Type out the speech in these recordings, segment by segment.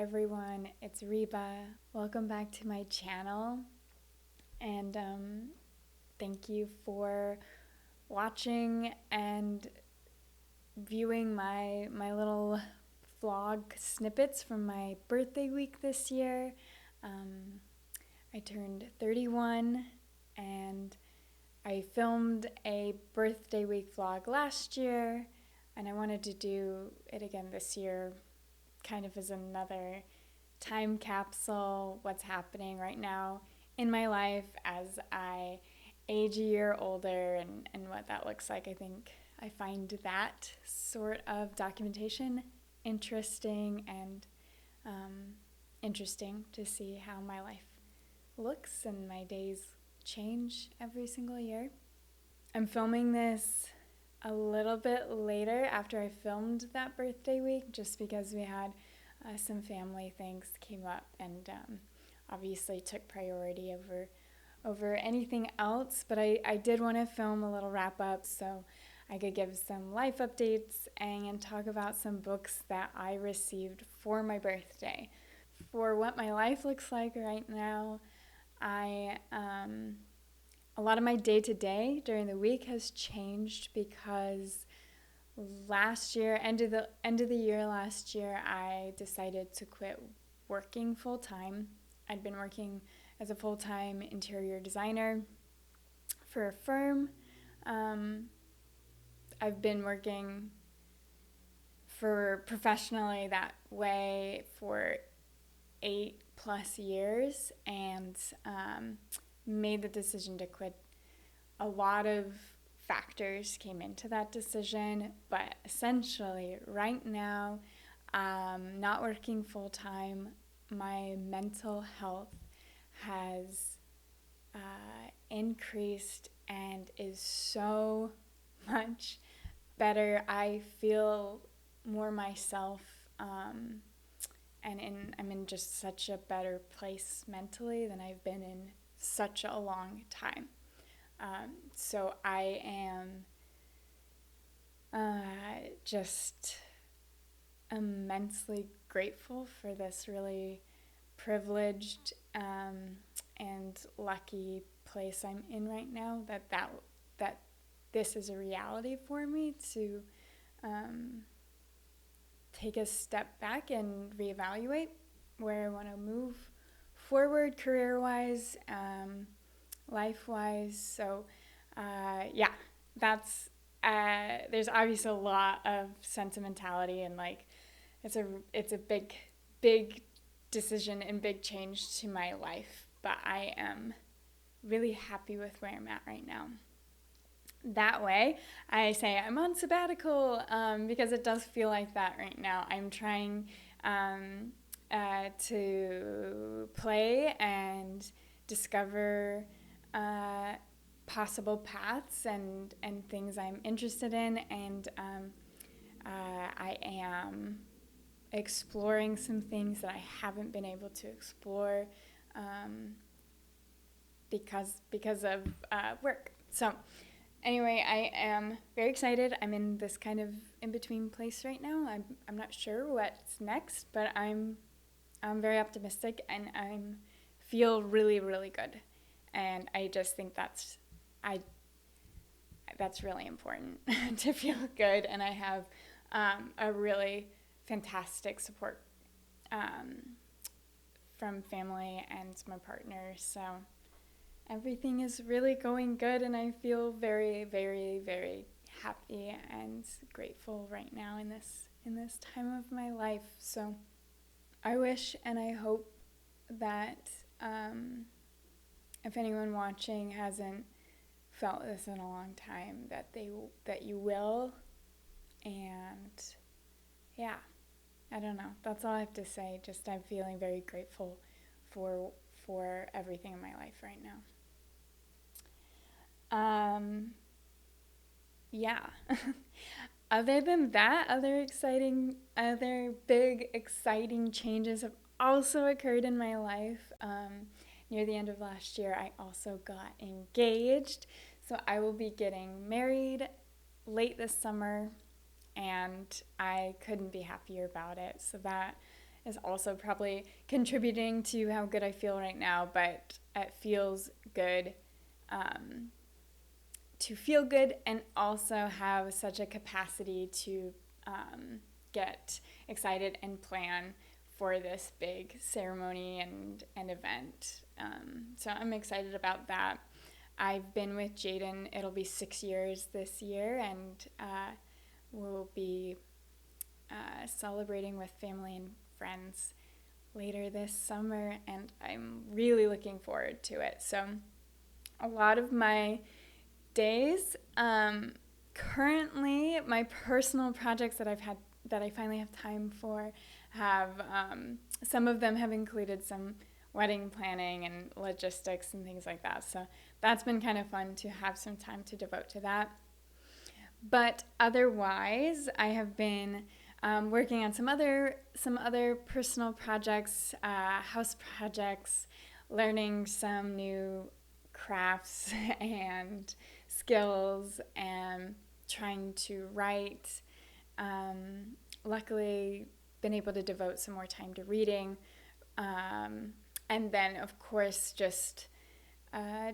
everyone, it's Reba. Welcome back to my channel, and thank you for watching and viewing my little vlog snippets from my birthday week this year. I turned 31 and I filmed a birthday week vlog last year, and I wanted to do it again this year, kind of as another time capsule, what's happening right now in my life as I age a year older and what that looks like. I think I find that sort of documentation interesting and interesting to see how my life looks and my days change every single year. I'm filming this a little bit later after I filmed that birthday week, just because we had some family things came up and obviously took priority over anything else. But I did want to film a little wrap up so I could give some life updates and talk about some books that I received for my birthday. For what my life looks like right now, a lot of my day-to-day during the week has changed because last year, end of the year last year, I decided to quit working full-time. I'd been working as a full-time interior designer for a firm. I've been working for professionally that way for 8+ years, and made the decision to quit. A lot of factors came into that decision, but essentially right now, not working full-time, my mental health has increased and is so much better. I feel more myself, and I'm in just such a better place mentally than I've been in such a long time. So I am just immensely grateful for this really privileged and lucky place I'm in right now, that this is a reality for me to take a step back and reevaluate where I want to move forward career-wise, life-wise. So yeah, that's there's obviously a lot of sentimentality, and like it's a big decision and big change to my life, but I am really happy with where I'm at right now. That way, I say I'm on sabbatical because it does feel like that right now. I'm trying to play and discover possible paths and things I'm interested in, and I am exploring some things that I haven't been able to explore because of work. So anyway, I am very excited. I'm in this kind of in-between place right now. I'm not sure what's next, but I'm very optimistic, and I feel really, really good. And I just think that's really important to feel good. And I have a really fantastic support from family and my partner. So everything is really going good, and I feel very, very, very happy and grateful right now in this time of my life. So I wish and I hope that if anyone watching hasn't felt this in a long time, that you will. And yeah, I don't know. That's all I have to say. Just I'm feeling very grateful for everything in my life right now. Yeah. Other than that, other big exciting changes have also occurred in my life. Near the end of last year, I also got engaged. So I will be getting married late this summer, and I couldn't be happier about it. So that is also probably contributing to how good I feel right now, but it feels good to feel good and also have such a capacity to get excited and plan for this big ceremony and event. So I'm excited about that. I've been with Jaden, it'll be 6 years this year, and we'll be celebrating with family and friends later this summer, and I'm really looking forward to it. So a lot of my days, currently, my personal projects that I finally have time for have, some of them have included some wedding planning and logistics and things like that. So that's been kind of fun to have some time to devote to that. But otherwise, I have been working on some other personal projects, house projects, learning some new crafts and skills, and trying to write. Luckily, been able to devote some more time to reading, and then of course just I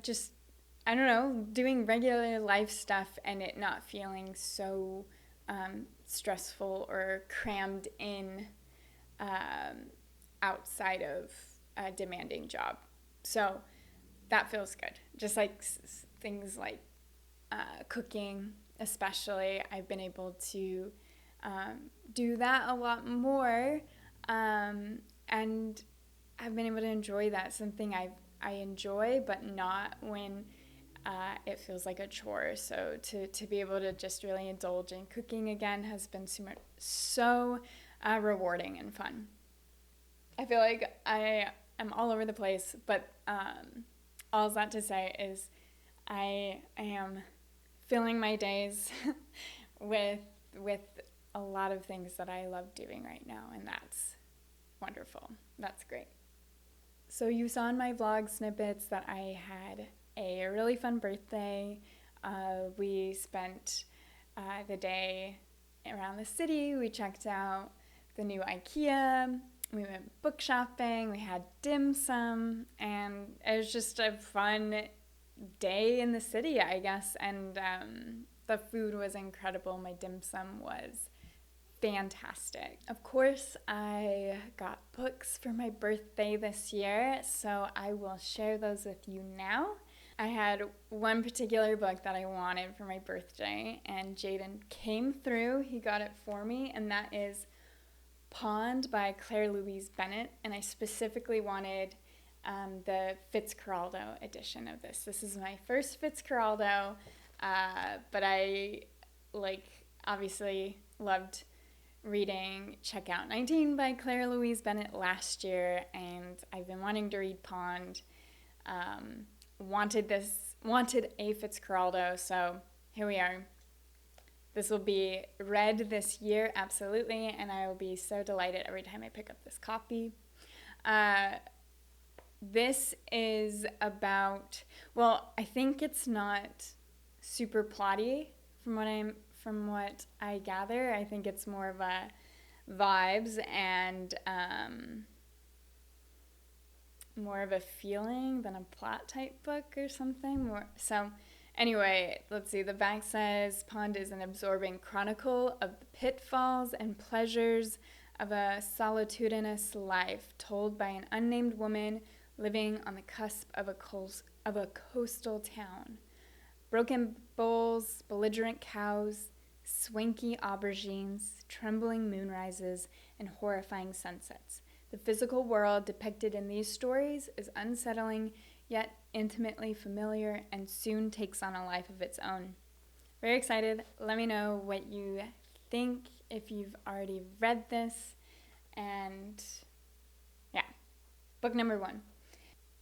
don't know, doing regular life stuff and it not feeling so stressful or crammed in outside of a demanding job. So that feels good. Just like things like cooking, especially, I've been able to do that a lot more, and I've been able to enjoy that. Something I enjoy, but not when it feels like a chore. So to be able to just really indulge in cooking again has been so rewarding and fun. I feel like I am all over the place, but all that to say is I am filling my days with a lot of things that I love doing right now, and that's wonderful. That's great. So you saw in my vlog snippets that I had a really fun birthday. We spent the day around the city. We checked out the new IKEA. We went book shopping. We had dim sum, and it was just a fun day in the city, I guess. And the food was incredible. My dim sum was fantastic. Of course, I got books for my birthday this year, so I will share those with you now. I had one particular book that I wanted for my birthday, and Jaden came through. He got it for me, and that is Pond by Claire Louise Bennett, and I specifically wanted the Fitzcarraldo edition of this. This is my first Fitzcarraldo, but I obviously loved reading Checkout 19 by Claire Louise Bennett last year, and I've been wanting to read Pond. Wanted a Fitzcarraldo, so here we are. This will be read this year, absolutely, and I will be so delighted every time I pick up this copy. This is about, well, I think it's not super plotty from what I gather. I think it's more of a vibes and more of a feeling than a plot type book or something. So anyway, let's see. The back says, Pond is an absorbing chronicle of the pitfalls and pleasures of a solitudinous life told by an unnamed woman living on the cusp of a coastal town. Broken bowls, belligerent cows, swanky aubergines, trembling moonrises, and horrifying sunsets. The physical world depicted in these stories is unsettling, yet intimately familiar, and soon takes on a life of its own. Very excited. Let me know what you think if you've already read this. And yeah, book number 1.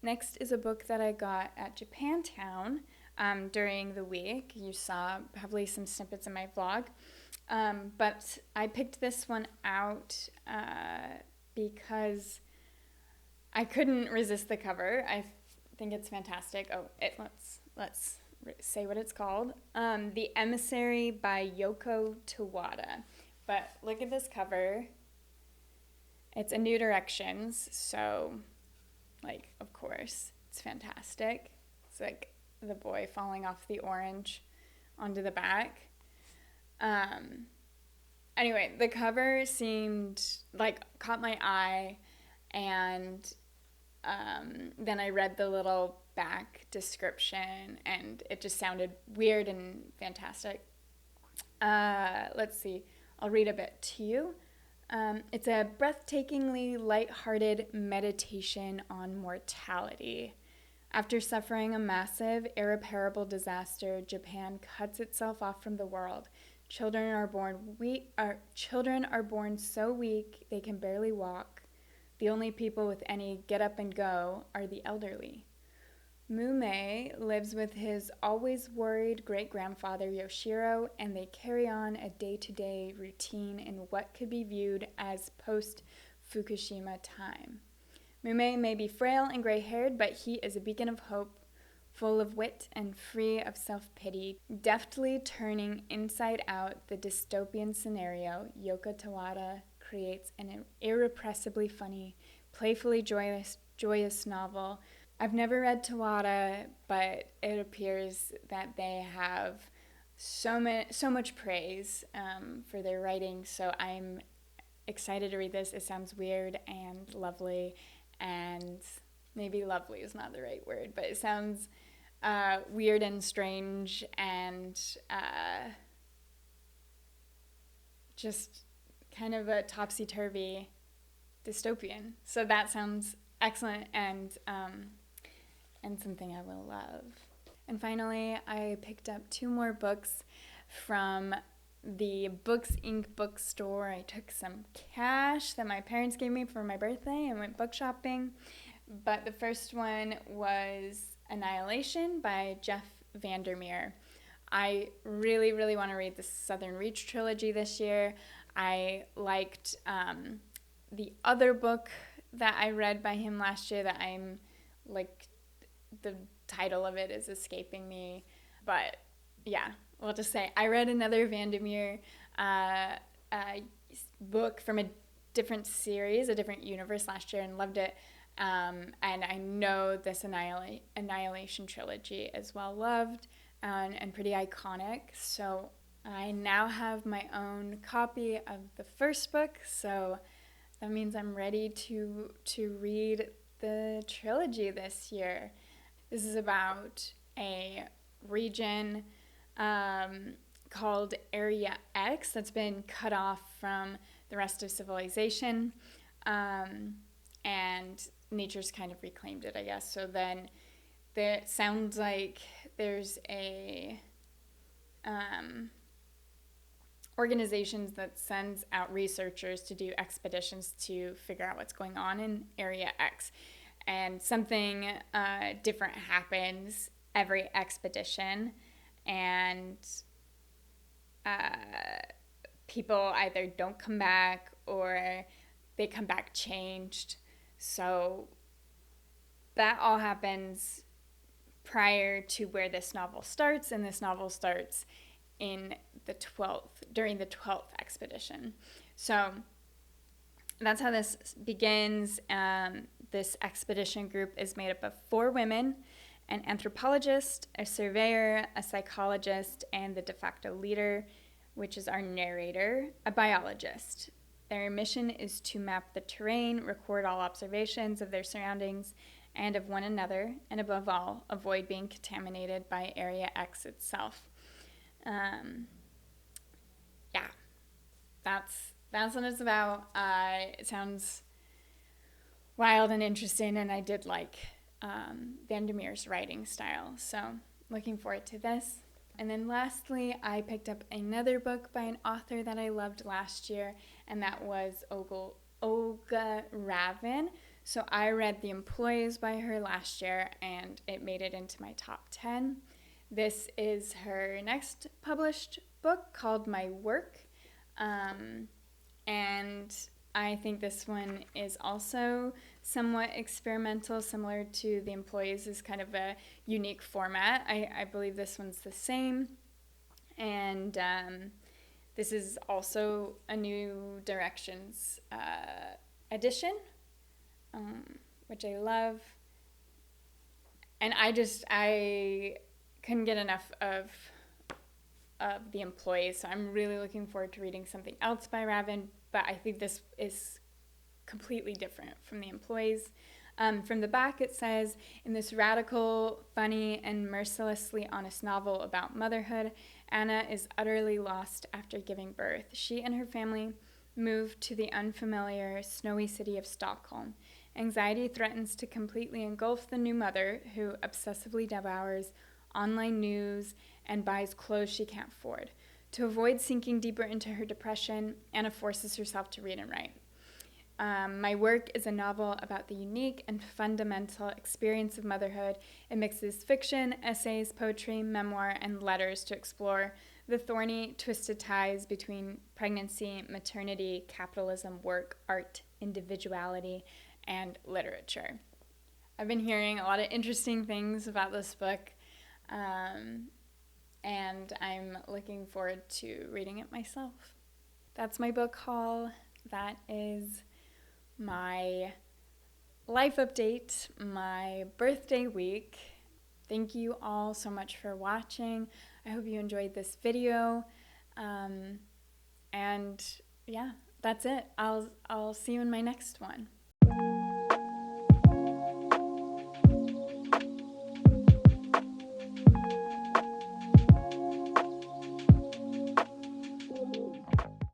Next is a book that I got at Japantown during the week. You saw probably some snippets in my vlog. But I picked this one out because I couldn't resist the cover. I think it's fantastic. Let's say what it's called. The Emissary by Yoko Tawada. But look at this cover. It's a New Directions, so, like, of course, it's fantastic. It's like the boy falling off the orange onto the back. Anyway, the cover seemed like caught my eye, and then I read the little back description, and it just sounded weird and fantastic. Let's see, I'll read a bit to you. It's a breathtakingly lighthearted meditation on mortality. After suffering a massive, irreparable disaster, Japan cuts itself off from the world. Children are born so weak they can barely walk. The only people with any get up and go are the elderly. Mume lives with his always worried great-grandfather Yoshiro, and they carry on a day-to-day routine in what could be viewed as post-Fukushima time. Mume may be frail and gray-haired, but he is a beacon of hope, full of wit and free of self-pity. Deftly turning inside out the dystopian scenario, Yoko Tawada creates an irrepressibly funny, playfully joyous novel. I've never read Tawada, but it appears that they have so much praise for their writing, so I'm excited to read this. It sounds weird and lovely, and maybe lovely is not the right word, but it sounds weird and strange and just kind of a topsy-turvy dystopian. So that sounds excellent and something I will love. And finally, I picked up 2 more books from the Books Inc. bookstore. I took some cash that my parents gave me for my birthday and went book shopping. But the first one was Annihilation by Jeff Vandermeer. I really, really want to read the Southern Reach trilogy this year. I liked the other book that I read by him last year that I'm like, the title of it is escaping me. But yeah, we'll just say I read another Vandermeer book from a different series, a different universe last year, and loved it. And I know this Annihilation trilogy is well loved and pretty iconic. So I now have my own copy of the first book. So that means I'm ready to read the trilogy this year. This is about a region called Area X that's been cut off from the rest of civilization, and nature's kind of reclaimed it, I guess. So then it sounds like there's a organizations that sends out researchers to do expeditions to figure out what's going on in Area X. And something different happens every expedition, and people either don't come back or they come back changed. So that all happens prior to where this novel starts, and this novel starts in during the 12th expedition. So that's how this begins. This expedition group is made up of 4 women, an anthropologist, a surveyor, a psychologist, and the de facto leader, which is our narrator, a biologist. Their mission is to map the terrain, record all observations of their surroundings and of one another, and above all, avoid being contaminated by Area X itself. Yeah, that's what it's about. It sounds wild and interesting, and I did like Vandermeer's writing style, so looking forward to this. And then lastly, I picked up another book by an author that I loved last year, and that was Olga Ravin. So I read The Employees by her last year, and it made it into my top 10. This is her next published book called My Work, and I think this one is also somewhat experimental, similar to The Employees, is kind of a unique format. I believe this one's the same, and this is also a New Directions edition, which I love. And I couldn't get enough of The Employees, so I'm really looking forward to reading something else by Ravin, but I think this is completely different from The Employees. From the back, it says, in this radical, funny, and mercilessly honest novel about motherhood, Anna is utterly lost after giving birth. She and her family move to the unfamiliar, snowy city of Stockholm. Anxiety threatens to completely engulf the new mother, who obsessively devours online news and buys clothes she can't afford. To avoid sinking deeper into her depression, Anna forces herself to read and write. My work is a novel about the unique and fundamental experience of motherhood. It mixes fiction, essays, poetry, memoir, and letters to explore the thorny, twisted ties between pregnancy, maternity, capitalism, work, art, individuality, and literature. I've been hearing a lot of interesting things about this book, and I'm looking forward to reading it myself. That's my book haul. That is my life update, my birthday week. Thank you all so much for watching. I hope you enjoyed this video. And yeah, that's it. I'll see you in my next one.